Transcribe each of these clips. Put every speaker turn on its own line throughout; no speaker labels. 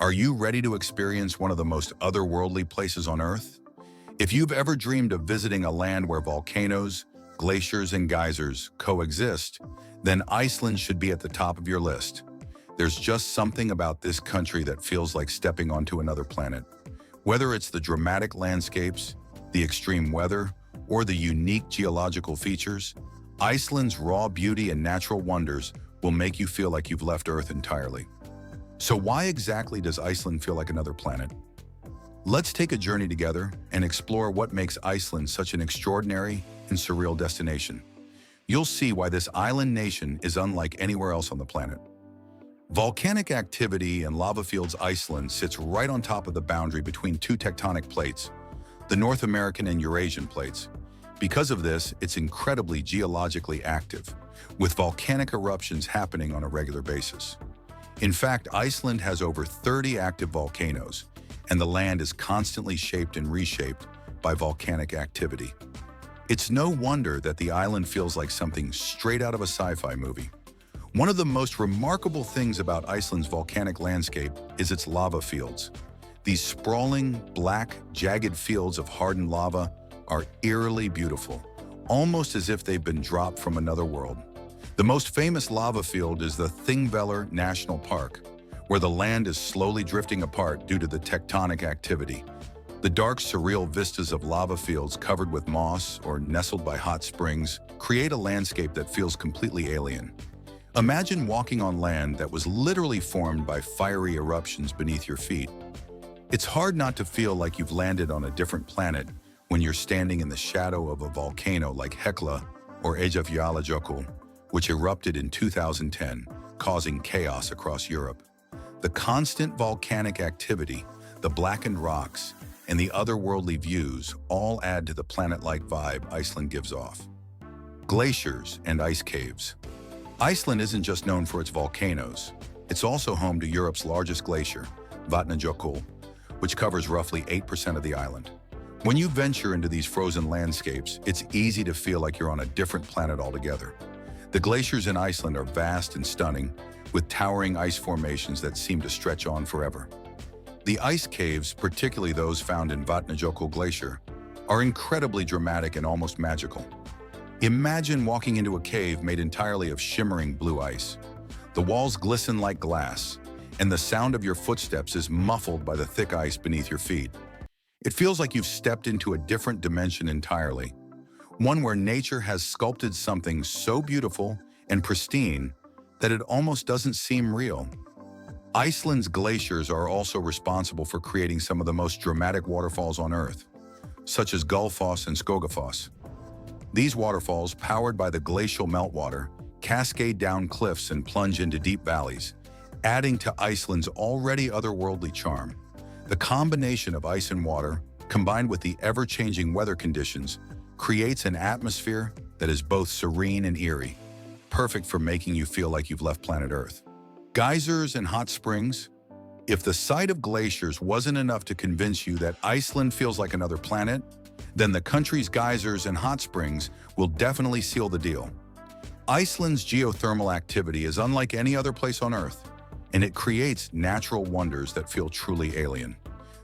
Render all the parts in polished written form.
Are you ready to experience one of the most otherworldly places on Earth? If you've ever dreamed of visiting a land where volcanoes, glaciers, and geysers coexist, then Iceland should be at the top of your list. There's just something about this country that feels like stepping onto another planet. Whether it's the dramatic landscapes, the extreme weather, or the unique geological features, Iceland's raw beauty and natural wonders will make you feel like you've left Earth entirely. So why exactly does Iceland feel like another planet? Let's take a journey together and explore what makes Iceland such an extraordinary and surreal destination. You'll see why this island nation is unlike anywhere else on the planet. Volcanic activity and lava fields. Iceland sits right on top of the boundary between two tectonic plates, the North American and Eurasian plates. Because of this, it's incredibly geologically active, with volcanic eruptions happening on a regular basis. In fact, Iceland has over 30 active volcanoes, and the land is constantly shaped and reshaped by volcanic activity. It's no wonder that the island feels like something straight out of a sci-fi movie. One of the most remarkable things about Iceland's volcanic landscape is its lava fields. These sprawling, black, jagged fields of hardened lava are eerily beautiful, almost as if they've been dropped from another world. The most famous lava field is the Thingvellir National Park, where the land is slowly drifting apart due to the tectonic activity. The dark, surreal vistas of lava fields covered with moss or nestled by hot springs create a landscape that feels completely alien. Imagine walking on land that was literally formed by fiery eruptions beneath your feet. It's hard not to feel like you've landed on a different planet when you're standing in the shadow of a volcano like Hekla or Eyjafjallajökull, which erupted in 2010, causing chaos across Europe. The constant volcanic activity, the blackened rocks, and the otherworldly views all add to the planet-like vibe Iceland gives off. Glaciers and ice caves. Iceland isn't just known for its volcanoes. It's also home to Europe's largest glacier, Vatnajökull, which covers roughly 8% of the island. When you venture into these frozen landscapes, it's easy to feel like you're on a different planet altogether. The glaciers in Iceland are vast and stunning, with towering ice formations that seem to stretch on forever. The ice caves, particularly those found in Vatnajökull Glacier, are incredibly dramatic and almost magical. Imagine walking into a cave made entirely of shimmering blue ice. The walls glisten like glass, and the sound of your footsteps is muffled by the thick ice beneath your feet. It feels like you've stepped into a different dimension entirely, one where nature has sculpted something so beautiful and pristine that it almost doesn't seem real. Iceland's glaciers are also responsible for creating some of the most dramatic waterfalls on Earth, such as Gullfoss and Skogafoss. These waterfalls, powered by the glacial meltwater, cascade down cliffs and plunge into deep valleys, adding to Iceland's already otherworldly charm. The combination of ice and water, combined with the ever-changing weather conditions, creates an atmosphere that is both serene and eerie, perfect for making you feel like you've left planet Earth. Geysers and hot springs. If the sight of glaciers wasn't enough to convince you that Iceland feels like another planet, then the country's geysers and hot springs will definitely seal the deal. Iceland's geothermal activity is unlike any other place on Earth, and it creates natural wonders that feel truly alien.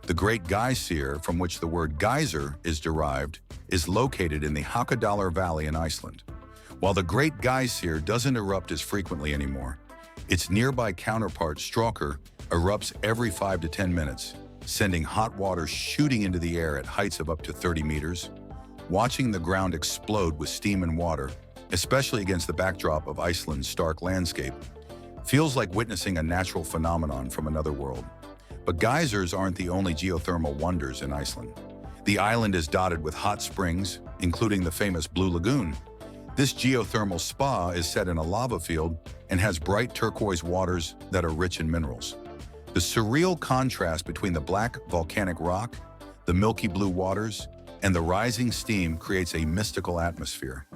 The Great Geyser, from which the word geyser is derived, is located in the Hakadalur Valley in Iceland. While the Great Geyser doesn't erupt as frequently anymore, its nearby counterpart, Strókr, erupts every 5 to 10 minutes, sending hot water shooting into the air at heights of up to 30 meters. Watching the ground explode with steam and water, especially against the backdrop of Iceland's stark landscape, feels like witnessing a natural phenomenon from another world. But geysers aren't the only geothermal wonders in Iceland. The island is dotted with hot springs, including the famous Blue Lagoon. This geothermal spa is set in a lava field and has bright turquoise waters that are rich in minerals. The surreal contrast between the black volcanic rock, the milky blue waters, and the rising steam creates a mystical atmosphere.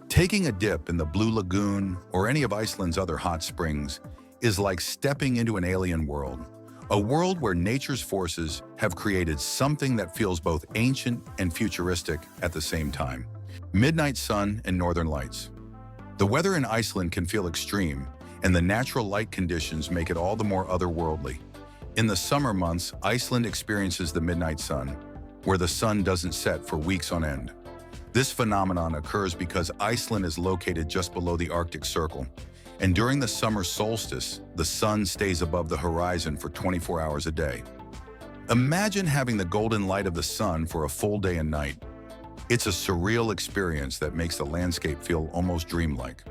Taking a dip in the Blue Lagoon or any of Iceland's other hot springs is like stepping into an alien world, a world where nature's forces have created something that feels both ancient and futuristic at the same time. Midnight sun and northern lights. The weather in Iceland can feel extreme, and the natural light conditions make it all the more otherworldly. In the summer months, Iceland experiences the midnight sun, where the sun doesn't set for weeks on end. This phenomenon occurs because Iceland is located just below the Arctic Circle, and during the summer solstice, the sun stays above the horizon for 24 hours a day. Imagine having the golden light of the sun for a full day and night. It's a surreal experience that makes the landscape feel almost dreamlike.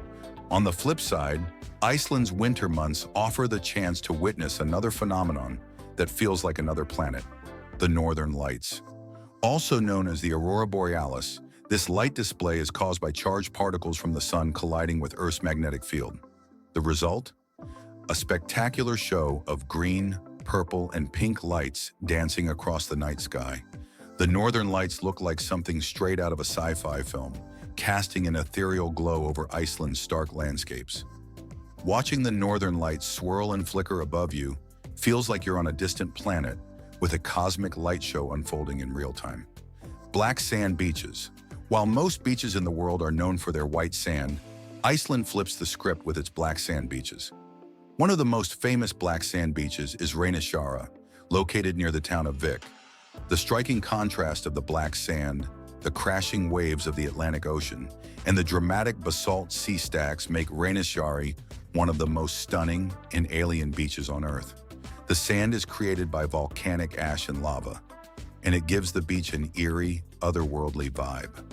On the flip side, Iceland's winter months offer the chance to witness another phenomenon that feels like another planet, the Northern Lights. Also known as the Aurora Borealis, this light display is caused by charged particles from the sun colliding with Earth's magnetic field. The result? A spectacular show of green, purple, and pink lights dancing across the night sky. The Northern Lights look like something straight out of a sci-fi film, casting an ethereal glow over Iceland's stark landscapes. Watching the Northern Lights swirl and flicker above you feels like you're on a distant planet with a cosmic light show unfolding in real time. Black sand beaches. While most beaches in the world are known for their white sand, Iceland flips the script with its black sand beaches. One of the most famous black sand beaches is Reynisfjara, located near the town of Vik. The striking contrast of the black sand, the crashing waves of the Atlantic Ocean, and the dramatic basalt sea stacks make Reynisfjara one of the most stunning and alien beaches on Earth. The sand is created by volcanic ash and lava, and it gives the beach an eerie, otherworldly vibe.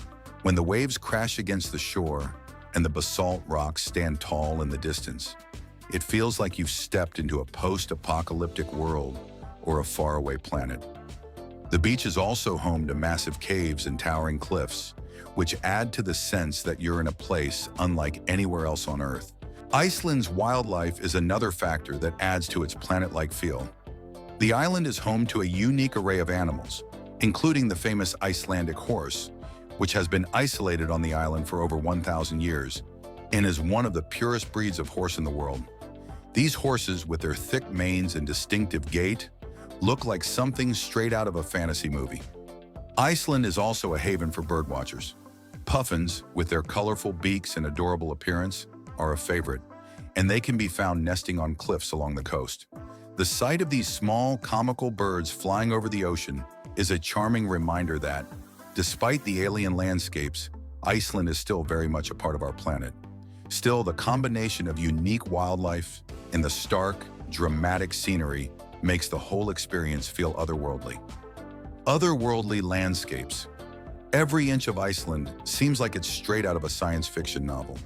When the waves crash against the shore and the basalt rocks stand tall in the distance, it feels like you've stepped into a post-apocalyptic world or a faraway planet. The beach is also home to massive caves and towering cliffs, which add to the sense that you're in a place unlike anywhere else on Earth. Iceland's wildlife is another factor that adds to its planet-like feel. The island is home to a unique array of animals, including the famous Icelandic horse, which has been isolated on the island for over 1,000 years and is one of the purest breeds of horse in the world. These horses, with their thick manes and distinctive gait, look like something straight out of a fantasy movie. Iceland is also a haven for birdwatchers. Puffins, with their colorful beaks and adorable appearance, are a favorite, and they can be found nesting on cliffs along the coast. The sight of these small, comical birds flying over the ocean is a charming reminder that, despite the alien landscapes, Iceland is still very much a part of our planet. Still, the combination of unique wildlife and the stark, dramatic scenery makes the whole experience feel otherworldly. Otherworldly landscapes. Every inch of Iceland seems like it's straight out of a science fiction novel.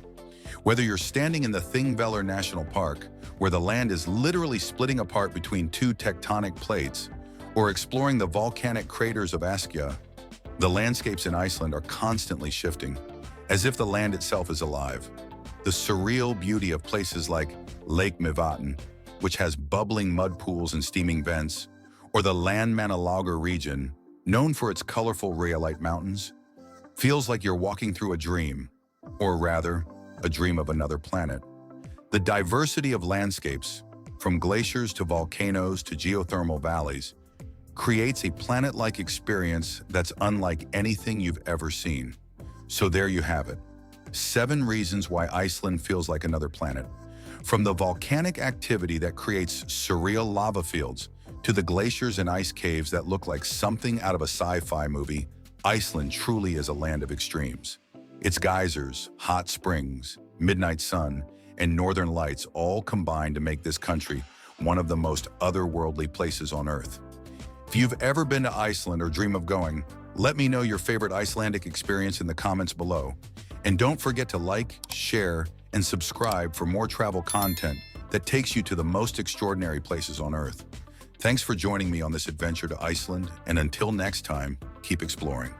Whether you're standing in the Thingvellir National Park, where the land is literally splitting apart between two tectonic plates, or exploring the volcanic craters of Askja, the landscapes in Iceland are constantly shifting, as if the land itself is alive. The surreal beauty of places like Lake Mývatn, which has bubbling mud pools and steaming vents, or the Landmannalaugar region, known for its colorful rhyolite mountains, feels like you're walking through a dream, or rather, a dream of another planet. The diversity of landscapes, from glaciers to volcanoes to geothermal valleys, creates a planet-like experience that's unlike anything you've ever seen. So there you have it. 7 reasons why Iceland feels like another planet. From the volcanic activity that creates surreal lava fields, to the glaciers and ice caves that look like something out of a sci-fi movie, Iceland truly is a land of extremes. Its geysers, hot springs, midnight sun, and northern lights all combine to make this country one of the most otherworldly places on Earth. If you've ever been to Iceland or dream of going, let me know your favorite Icelandic experience in the comments below. And don't forget to like, share, and subscribe for more travel content that takes you to the most extraordinary places on Earth. Thanks for joining me on this adventure to Iceland, and until next time, keep exploring.